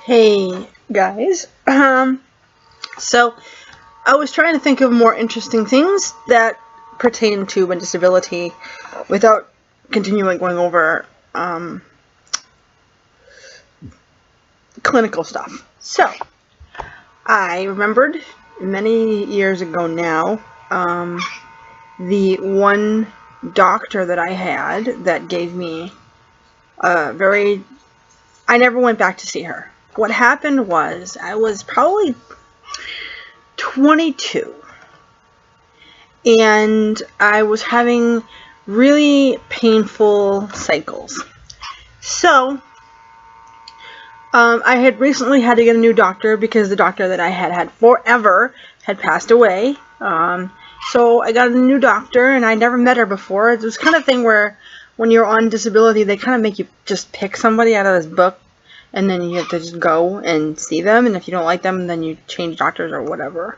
Hey guys. So I was trying to think of more interesting things that pertain to my disability without continuing going over clinical stuff. So I remembered many years ago now the one doctor that I had that gave me I never went back to see her. What happened was I was probably 22 and I was having really painful cycles. So I had recently had to get a new doctor because the doctor that I had forever had passed away. So I got a new doctor and I never met her before. It was kind of thing where when you're on disability, they kind of make you just pick somebody out of this book and then you have to just go and see them, and if you don't like them, then you change doctors or whatever.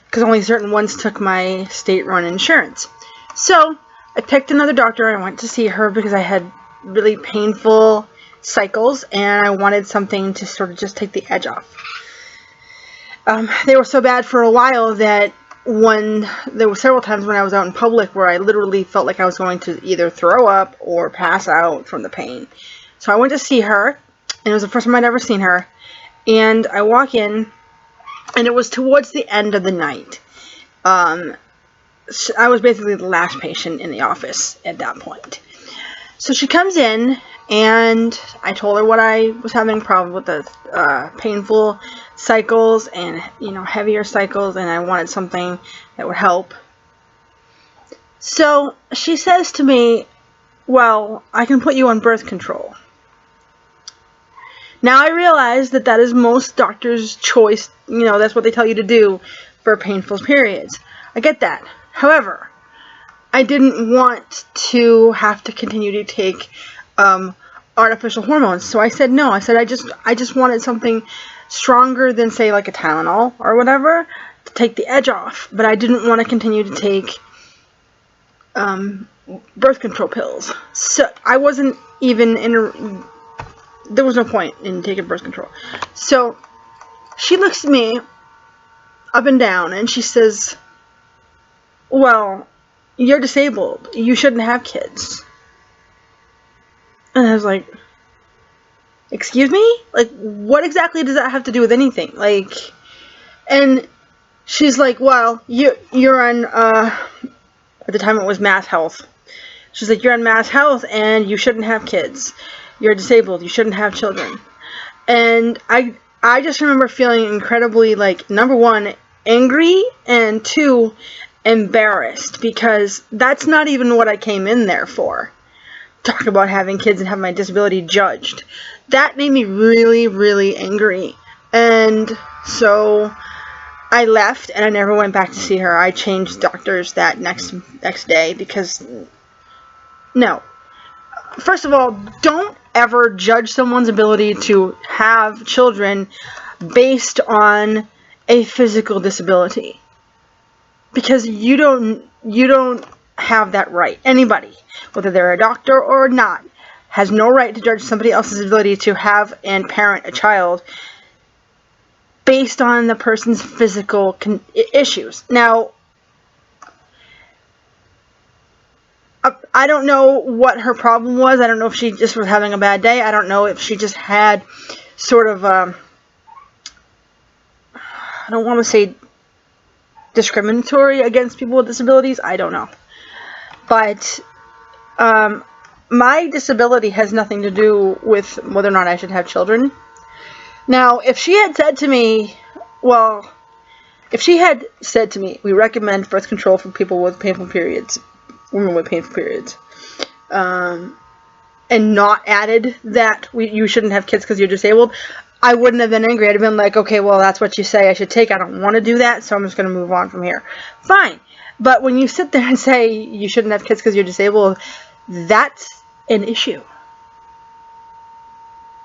Because only certain ones took my state-run insurance. So I picked another doctor. I went to see her because I had really painful cycles and I wanted something to sort of just take the edge off. They were so bad for a while that there were several times when I was out in public where I literally felt like I was going to either throw up or pass out from the pain. So I went to see her, and it was the first time I'd ever seen her. And I walk in, and it was towards the end of the night. I was basically the last patient in the office at that point. So she comes in, and I told her what I was having problems with, the painful cycles and, heavier cycles, and I wanted something that would help. So she says to me, well, I can put you on birth control. Now I realize that is most doctors' choice, that's what they tell you to do for painful periods. I get that. However, I didn't want to have to continue to take artificial hormones. So I said no. I said I just wanted something stronger than, say, like a Tylenol or whatever to take the edge off. But I didn't want to continue to take birth control pills. So I wasn't even there was no point in taking birth control. So she looks at me up and down and she says, well, you're disabled. You shouldn't have kids. And I was like, excuse me? Like, what exactly does that have to do with anything? And she's like, well, you're on, at the time it was Mass Health. She's like, you're on Mass Health and you shouldn't have kids. You're disabled. You shouldn't have children. And I just remember feeling incredibly, number one, angry, and two, embarrassed, because that's not even what I came in there for. Talk about having kids and have my disability judged. That made me really, really angry. And so I left and I never went back to see her. I changed doctors that next day because, no. First of all, don't ever judge someone's ability to have children based on a physical disability. Because you don't have that right. Anybody, whether they're a doctor or not, has no right to judge somebody else's ability to have and parent a child based on the person's physical issues. Now, I don't know what her problem was. I don't know if she just was having a bad day. I don't know if she just had sort of, I don't want to say discriminatory against people with disabilities. I don't know. But my disability has nothing to do with whether or not I should have children. Now, if she had said to me, we recommend birth control for people with painful periods, women with painful periods, and not added that you shouldn't have kids because you're disabled, I wouldn't have been angry. I'd have been like, okay, well, that's what you say I should take. I don't want to do that, so I'm just going to move on from here. Fine. But when you sit there and say you shouldn't have kids because you're disabled, that's an issue.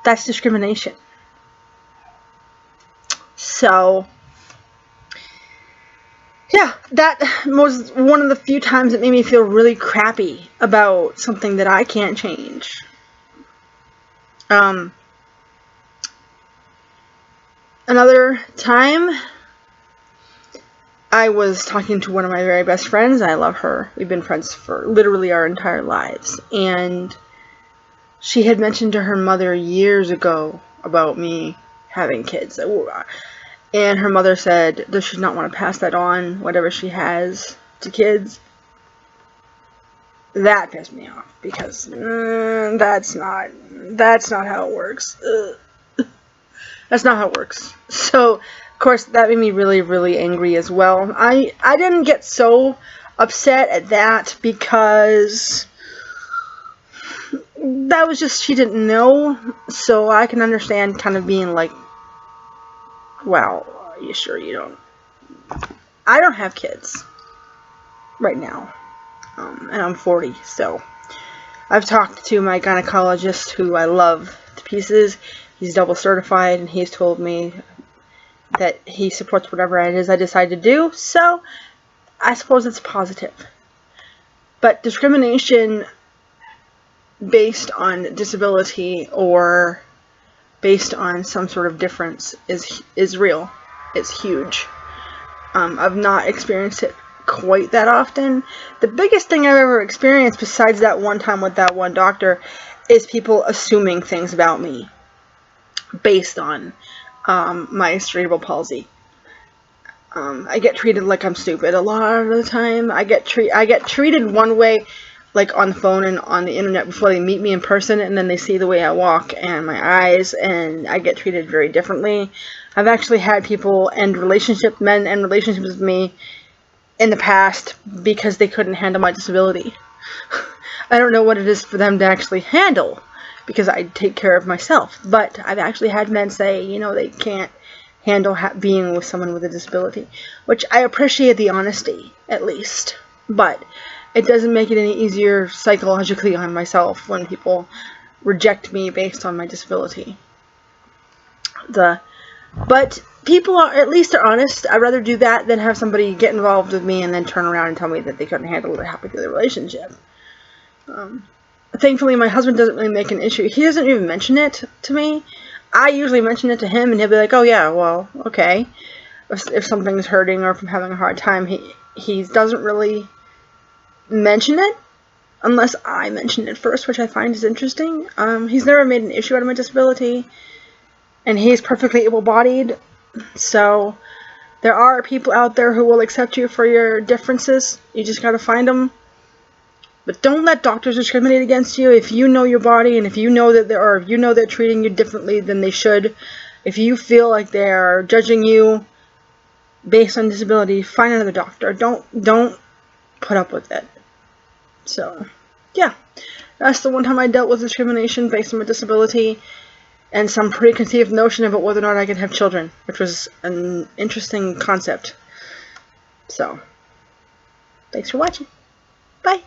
That's discrimination. So, yeah, that was one of the few times it made me feel really crappy about something that I can't change. Another time, I was talking to one of my very best friends. I love her. We've been friends for literally our entire lives. And she had mentioned to her mother years ago about me having kids. And her mother said, does she not want to pass that on, whatever she has, to kids? That pissed me off, because that's not how it works. That's not how it works. So, of course, that made me really, really angry as well. I didn't get so upset at that, because that was just, she didn't know. So I can understand kind of being like, well, are you sure you don't? I don't have kids right now. And I'm 40, so I've talked to my gynecologist, who I love to pieces. He's double certified, and he's told me that he supports whatever it is I decide to do, so I suppose it's positive. But discrimination based on disability or based on some sort of difference is real. It's huge. I've not experienced it quite that often. The biggest thing I've ever experienced, besides that one time with that one doctor, is people assuming things about me based on my cerebral palsy. I get treated like I'm stupid a lot of the time. I get treated one way, like on the phone and on the internet, before they meet me in person, and then they see the way I walk and my eyes, and I get treated very differently. I've actually had people end men end relationships with me in the past because they couldn't handle my disability. I don't know what it is for them to actually handle, because I take care of myself. But I've actually had men say, they can't handle being with someone with a disability, which I appreciate the honesty, at least. But it doesn't make it any easier psychologically on myself when people reject me based on my disability. But people are honest. I'd rather do that than have somebody get involved with me and then turn around and tell me that they couldn't handle it halfway through the relationship. Thankfully, my husband doesn't really make an issue. He doesn't even mention it to me. I usually mention it to him, and he'll be like, oh yeah, well, okay. If something's hurting or if I'm having a hard time, he doesn't really mention it unless I mention it first, which I find is interesting. He's never made an issue out of my disability, and he's perfectly able-bodied, so there are people out there who will accept you for your differences. You just gotta find them. But don't let doctors discriminate against you. If you know your body, and if you know that they're treating you differently than they should, if you feel like they are judging you based on disability, find another doctor. Don't put up with it. So, yeah, that's the one time I dealt with discrimination based on my disability and some preconceived notion about whether or not I could have children, which was an interesting concept. So, thanks for watching. Bye.